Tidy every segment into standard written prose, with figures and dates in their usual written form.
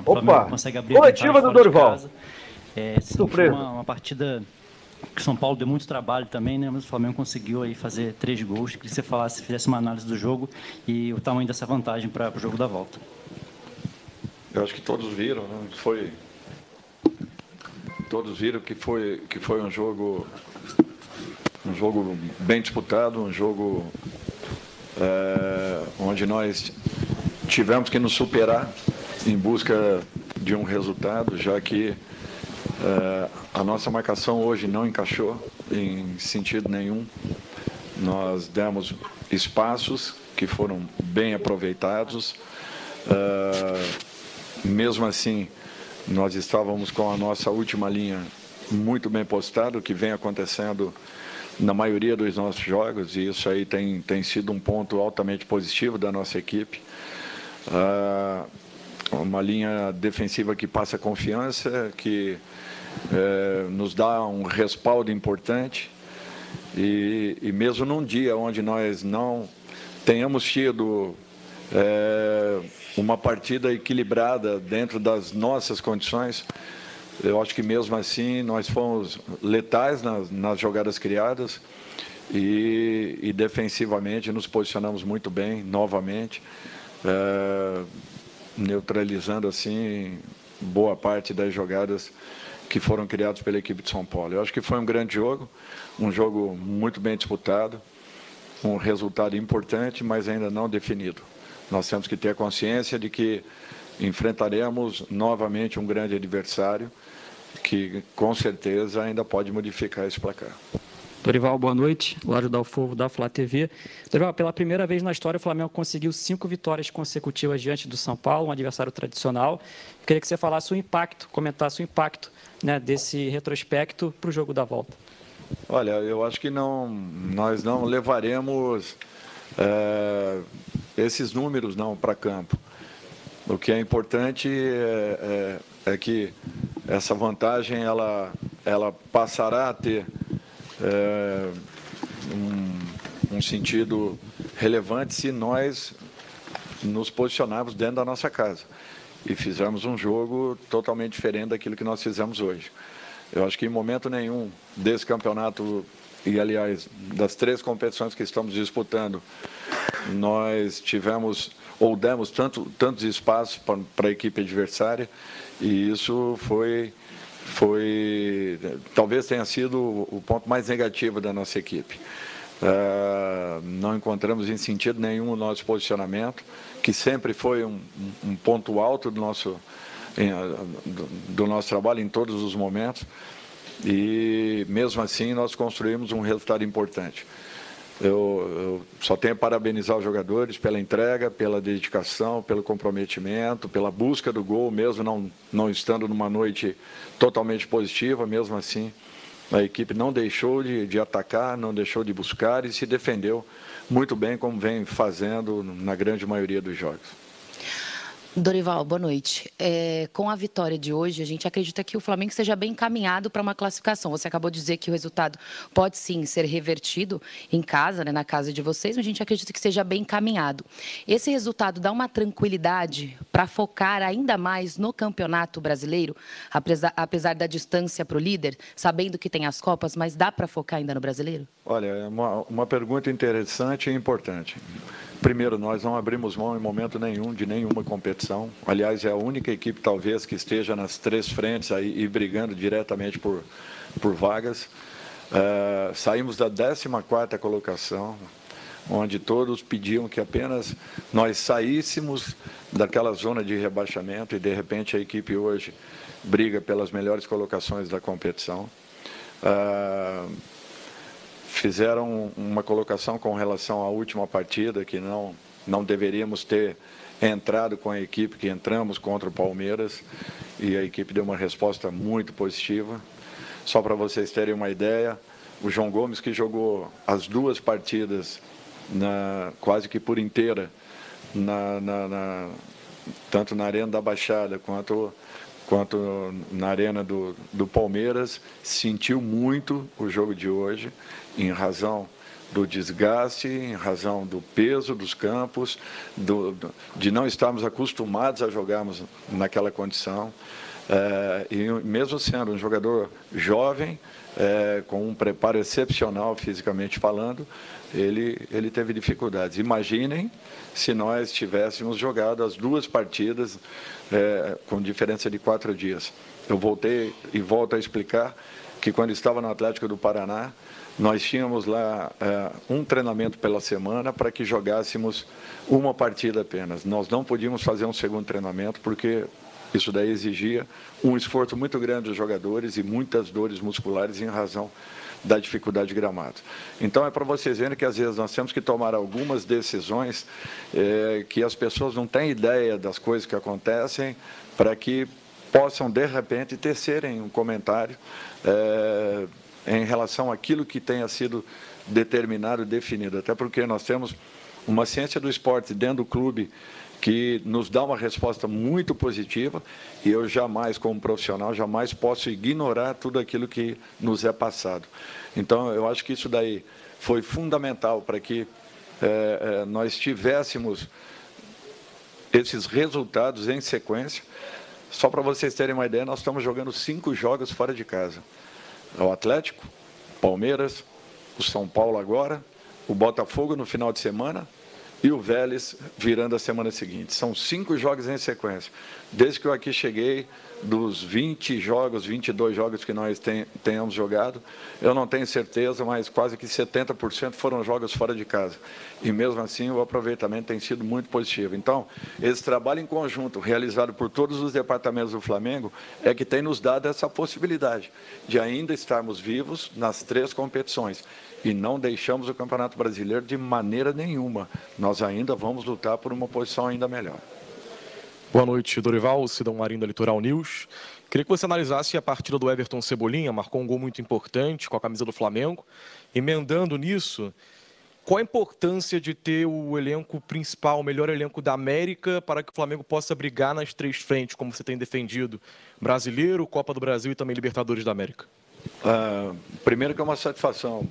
O Flamengo consegue abrir coletiva do Dorival. Surpresa. Uma partida que o São Paulo deu muito trabalho também, né? Mas o Flamengo conseguiu aí fazer 3 gols. Queria que você fizesse uma análise do jogo e o tamanho dessa vantagem para o jogo da volta. Eu acho que todos viram, né? Todos viram que foi um jogo bem disputado, um jogo onde nós tivemos que nos superar em busca de um resultado, já que a nossa marcação hoje não encaixou em sentido nenhum. Nós demos espaços que foram bem aproveitados. Mesmo assim, nós estávamos com a nossa última linha muito bem postada, o que vem acontecendo na maioria dos nossos jogos, e isso aí tem sido um ponto altamente positivo da nossa equipe. Uma linha defensiva que passa confiança, que nos dá um respaldo importante, e mesmo num dia onde nós não tenhamos tido uma partida equilibrada dentro das nossas condições, eu acho que mesmo assim nós fomos letais nas jogadas criadas e defensivamente nos posicionamos muito bem novamente, neutralizando assim boa parte das jogadas que foram criadas pela equipe de São Paulo. Eu acho que foi um grande jogo, um jogo muito bem disputado, um resultado importante, mas ainda não definido. Nós temos que ter consciência de que enfrentaremos novamente um grande adversário que, com certeza, ainda pode modificar esse placar. Dorival, boa noite. Lário Dalfovo, da Flá TV. Dorival, pela primeira vez na história, o Flamengo conseguiu 5 vitórias consecutivas diante do São Paulo, um adversário tradicional. Eu queria que você falasse o impacto, comentasse o impacto, né, desse retrospecto para o jogo da volta. Olha, eu acho que nós não levaremos esses números para campo. O que é importante é que essa vantagem ela passará a ter um sentido relevante se nós nos posicionarmos dentro da nossa casa e fizermos um jogo totalmente diferente daquilo que nós fizemos hoje. Eu acho que em momento nenhum desse campeonato, e aliás, das 3 competições que estamos disputando, nós tivemos ou demos tantos espaços para a equipe adversária, e isso talvez tenha sido o ponto mais negativo da nossa equipe. Não encontramos em sentido nenhum o nosso posicionamento, que sempre foi um ponto alto do nosso trabalho em todos os momentos, e mesmo assim nós construímos um resultado importante. Eu só tenho a parabenizar os jogadores pela entrega, pela dedicação, pelo comprometimento, pela busca do gol, mesmo não estando numa noite totalmente positiva. Mesmo assim, a equipe não deixou de atacar, não deixou de buscar e se defendeu muito bem, como vem fazendo na grande maioria dos jogos. Dorival, boa noite. Com a vitória de hoje, a gente acredita que o Flamengo esteja bem encaminhado para uma classificação. Você acabou de dizer que o resultado pode sim ser revertido em casa, né, na casa de vocês, mas a gente acredita que esteja bem encaminhado. Esse resultado dá uma tranquilidade para focar ainda mais no Campeonato Brasileiro, apesar da distância para o líder, sabendo que tem as Copas, mas dá para focar ainda no Brasileiro? Olha, é uma pergunta interessante e importante. Primeiro, nós não abrimos mão em momento nenhum de nenhuma competição. Aliás, é a única equipe, talvez, que esteja nas 3 frentes aí e brigando diretamente por vagas. Saímos da 14ª colocação, onde todos pediam que apenas nós saíssemos daquela zona de rebaixamento, e, de repente, a equipe hoje briga pelas melhores colocações da competição. Fizeram uma colocação com relação à última partida, que não deveríamos ter entrado com a equipe que entramos contra o Palmeiras, e a equipe deu uma resposta muito positiva. Só para vocês terem uma ideia, o João Gomes, que jogou as 2 partidas quase que por inteira, tanto na Arena da Baixada quanto na Arena do Palmeiras, sentiu muito o jogo de hoje, em razão do desgaste, em razão do peso dos campos, de não estarmos acostumados a jogarmos naquela condição. E mesmo sendo um jogador jovem, com um preparo excepcional fisicamente falando, ele teve dificuldades. Imaginem se nós tivéssemos jogado as 2 partidas com diferença de 4 dias. Eu voltei e volto a explicar que quando estava no Atlético do Paraná, nós tínhamos lá um treinamento pela semana para que jogássemos uma partida apenas. Nós não podíamos fazer um segundo treinamento porque isso daí exigia um esforço muito grande dos jogadores e muitas dores musculares em razão da dificuldade de gramado. Então, é para vocês verem que, às vezes, nós temos que tomar algumas decisões que as pessoas não têm ideia das coisas que acontecem para que possam, de repente, tecerem um comentário em relação àquilo que tenha sido determinado e definido. Até porque nós temos uma ciência do esporte dentro do clube que nos dá uma resposta muito positiva e eu jamais, como profissional, jamais posso ignorar tudo aquilo que nos é passado. Então, eu acho que isso daí foi fundamental para que nós tivéssemos esses resultados em sequência. Só para vocês terem uma ideia, nós estamos jogando 5 jogos fora de casa. O Atlético, Palmeiras, o São Paulo agora, o Botafogo no final de semana e o Vélez virando a semana seguinte. São 5 jogos em sequência. Desde que eu aqui cheguei, dos 20 jogos, 22 jogos que nós tenhamos jogado, eu não tenho certeza, mas quase que 70% foram jogos fora de casa. E mesmo assim o aproveitamento tem sido muito positivo. Então, esse trabalho em conjunto, realizado por todos os departamentos do Flamengo, é que tem nos dado essa possibilidade de ainda estarmos vivos nas 3 competições. E não deixamos o Campeonato Brasileiro de maneira nenhuma. Nós ainda vamos lutar por uma posição ainda melhor. Boa noite, Dorival, Sidão Marinho da Litoral News. Queria que você analisasse a partida do Everton Cebolinha, marcou um gol muito importante com a camisa do Flamengo. Emendando nisso, qual a importância de ter o elenco principal, o melhor elenco da América, para que o Flamengo possa brigar nas 3 frentes, como você tem defendido, Brasileiro, Copa do Brasil e também Libertadores da América? Primeiro que é uma satisfação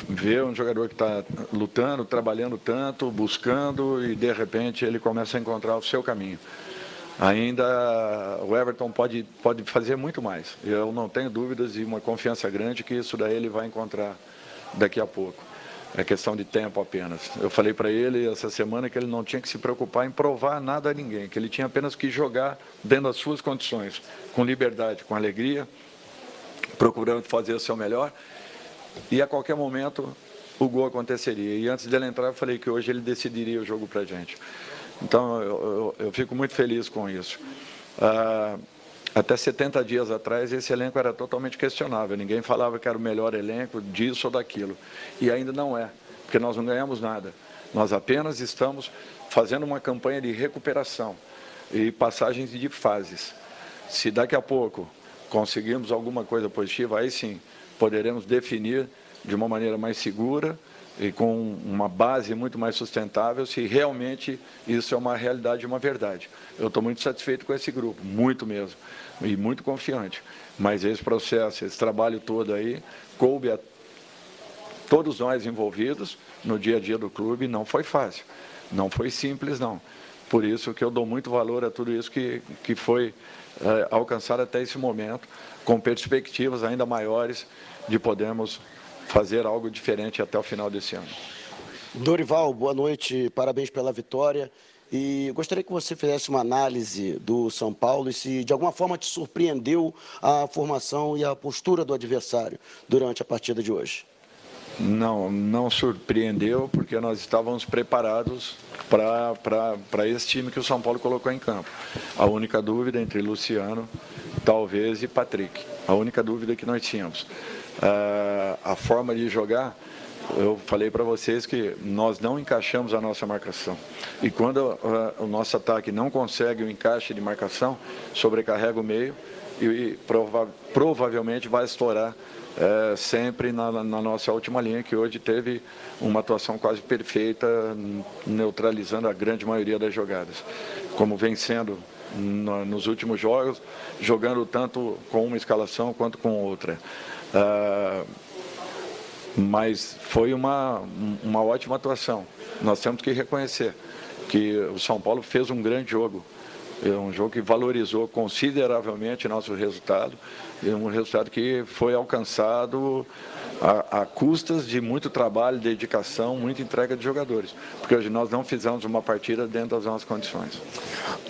ver um jogador que está lutando, trabalhando tanto, buscando e de repente ele começa a encontrar o seu caminho. Ainda o Everton pode fazer muito mais. Eu não tenho dúvidas e uma confiança grande que isso daí ele vai encontrar daqui a pouco. É questão de tempo apenas. Eu falei para ele essa semana que ele não tinha que se preocupar em provar nada a ninguém, que ele tinha apenas que jogar dentro das suas condições, com liberdade, com alegria, procurando fazer o seu melhor, e a qualquer momento o gol aconteceria. E antes dele entrar, eu falei que hoje ele decidiria o jogo para a gente. Então, eu fico muito feliz com isso. Até 70 dias atrás, esse elenco era totalmente questionável. Ninguém falava que era o melhor elenco disso ou daquilo. E ainda não é, porque nós não ganhamos nada. Nós apenas estamos fazendo uma campanha de recuperação e passagens de fases. Se daqui a pouco conseguirmos alguma coisa positiva, aí sim poderemos definir de uma maneira mais segura e com uma base muito mais sustentável se realmente isso é uma realidade e uma verdade. Eu estou muito satisfeito com esse grupo, muito mesmo, e muito confiante. Mas esse processo, esse trabalho todo aí, coube a todos nós envolvidos no dia a dia do clube, não foi fácil, não foi simples não. Por isso que eu dou muito valor a tudo isso que foi alcançado até esse momento, com perspectivas ainda maiores de podermos fazer algo diferente até o final desse ano. Dorival, boa noite, parabéns pela vitória. E gostaria que você fizesse uma análise do São Paulo e se de alguma forma te surpreendeu a formação e a postura do adversário durante a partida de hoje. Não surpreendeu, porque nós estávamos preparados para esse time que o São Paulo colocou em campo. A única dúvida entre Luciano, talvez, e Patrick. A única dúvida que nós tínhamos. A forma de jogar, eu falei para vocês que nós não encaixamos a nossa marcação. E quando o nosso ataque não consegue o encaixe de marcação, sobrecarrega o meio e provavelmente vai estourar sempre na nossa última linha, que hoje teve uma atuação quase perfeita, neutralizando a grande maioria das jogadas. Como vem sendo nos últimos jogos, jogando tanto com uma escalação quanto com outra. Mas foi uma ótima atuação. Nós temos que reconhecer que o São Paulo fez um grande jogo. É um jogo que valorizou consideravelmente nosso resultado. É um resultado que foi alcançado a custas de muito trabalho, dedicação, muita entrega de jogadores. Porque hoje nós não fizemos uma partida dentro das nossas condições.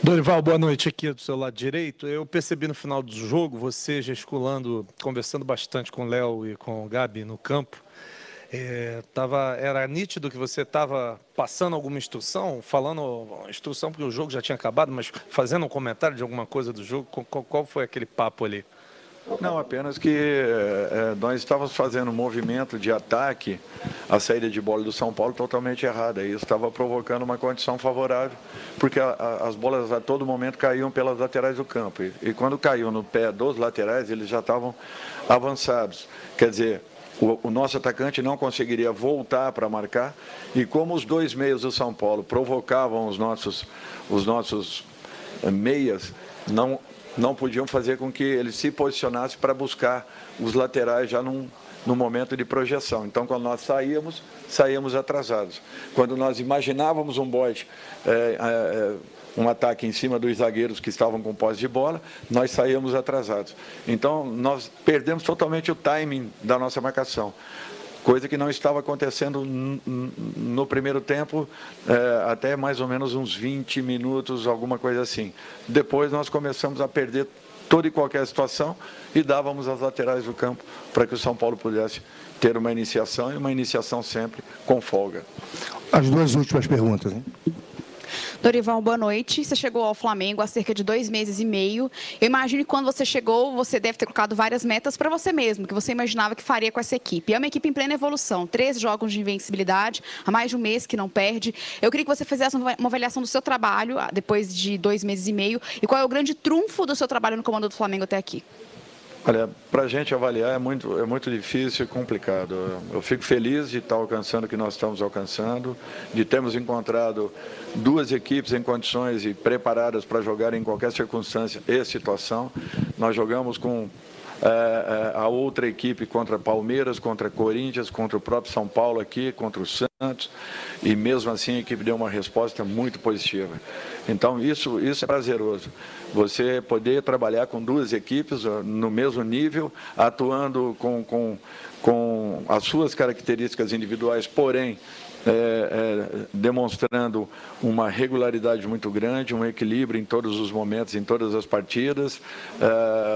Dorival, boa noite aqui do seu lado direito. Eu percebi no final do jogo você gesticulando, conversando bastante com o Léo e com o Gabi no campo. Era nítido que você estava passando alguma instrução, falando instrução porque o jogo já tinha acabado, mas fazendo um comentário de alguma coisa do jogo. Qual foi aquele papo ali? Não, apenas que nós estávamos fazendo um movimento de ataque, a saída de bola do São Paulo totalmente errada. E isso estava provocando uma condição favorável, porque as bolas a todo momento caíam pelas laterais do campo. E quando caiu no pé dos laterais, eles já estavam avançados. Quer dizer, o nosso atacante não conseguiria voltar para marcar, e como os dois meios do São Paulo provocavam os nossos meias, não podiam fazer com que ele se posicionasse para buscar os laterais já no momento de projeção. Então, quando nós saíamos atrasados. Quando nós imaginávamos um bote, um ataque em cima dos zagueiros que estavam com posse de bola, nós saíamos atrasados. Então, nós perdemos totalmente o timing da nossa marcação, coisa que não estava acontecendo no primeiro tempo, até mais ou menos uns 20 minutos, alguma coisa assim. Depois nós começamos a perder toda e qualquer situação e dávamos as laterais do campo para que o São Paulo pudesse ter uma iniciação, e uma iniciação sempre com folga. As duas últimas perguntas, hein? Dorival, boa noite. Você chegou ao Flamengo há cerca de 2 meses e meio. Eu imagino que quando você chegou, você deve ter colocado várias metas para você mesmo, que você imaginava que faria com essa equipe. É uma equipe em plena evolução, 13 jogos de invencibilidade, há mais de um mês que não perde. Eu queria que você fizesse uma avaliação do seu trabalho depois de 2 meses e meio, e qual é o grande trunfo do seu trabalho no comando do Flamengo até aqui. Olha, para a gente avaliar é muito difícil e complicado. Eu fico feliz de estar alcançando o que nós estamos alcançando, de termos encontrado 2 equipes em condições e preparadas para jogar em qualquer circunstância e situação. Nós jogamos com a outra equipe contra Palmeiras, contra Corinthians, contra o próprio São Paulo aqui, contra o Santos, e mesmo assim a equipe deu uma resposta muito positiva. Então isso é prazeroso, você poder trabalhar com 2 equipes no mesmo nível, atuando com as suas características individuais, porém demonstrando uma regularidade muito grande, um equilíbrio em todos os momentos, em todas as partidas,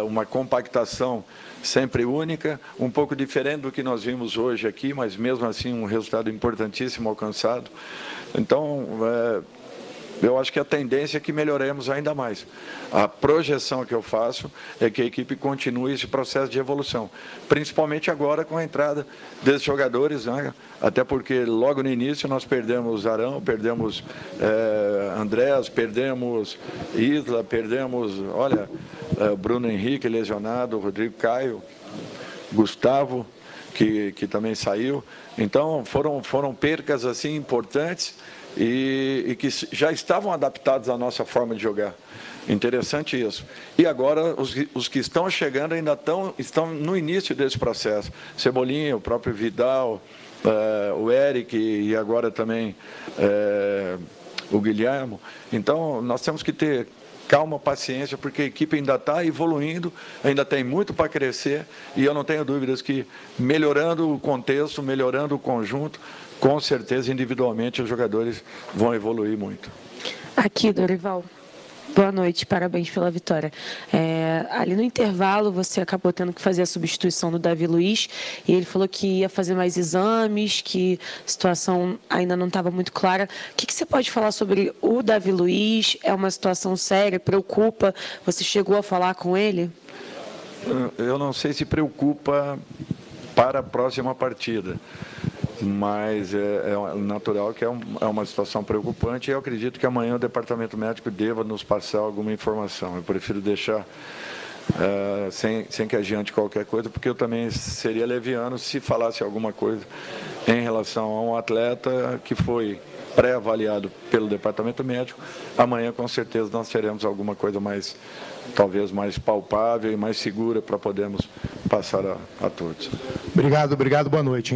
uma compactação sempre única, um pouco diferente do que nós vimos hoje aqui, mas mesmo assim um resultado importantíssimo alcançado. Então, eu acho que a tendência é que melhoremos ainda mais. A projeção que eu faço é que a equipe continue esse processo de evolução, principalmente agora com a entrada desses jogadores, né? Até porque logo no início nós perdemos Arão, perdemos Andrés, perdemos Isla, perdemos, Bruno Henrique lesionado, Rodrigo Caio, Gustavo, que também saiu. Então foram percas assim importantes, e que já estavam adaptados à nossa forma de jogar. Interessante isso. E agora os que estão chegando ainda estão no início desse processo. Cebolinha, o próprio Vidal, o Eric e agora também o Guilherme. Então nós temos que ter calma, paciência, porque a equipe ainda está evoluindo, ainda tem muito para crescer, e eu não tenho dúvidas que melhorando o contexto, melhorando o conjunto, com certeza, individualmente, os jogadores vão evoluir muito. Aqui, Dorival. Boa noite, parabéns pela vitória. Ali no intervalo, você acabou tendo que fazer a substituição do Davi Luiz, e ele falou que ia fazer mais exames, que a situação ainda não estava muito clara. O que você pode falar sobre o Davi Luiz? É uma situação séria, preocupa? Você chegou a falar com ele? Eu não sei se preocupa para a próxima partida, mas é natural que é uma situação preocupante, e eu acredito que amanhã o departamento médico deva nos passar alguma informação. Eu prefiro deixar sem que adiante qualquer coisa, porque eu também seria leviano se falasse alguma coisa em relação a um atleta que foi pré-avaliado pelo departamento médico. Amanhã, com certeza, nós teremos alguma coisa talvez mais palpável e mais segura para podermos passar a todos. Obrigado, boa noite.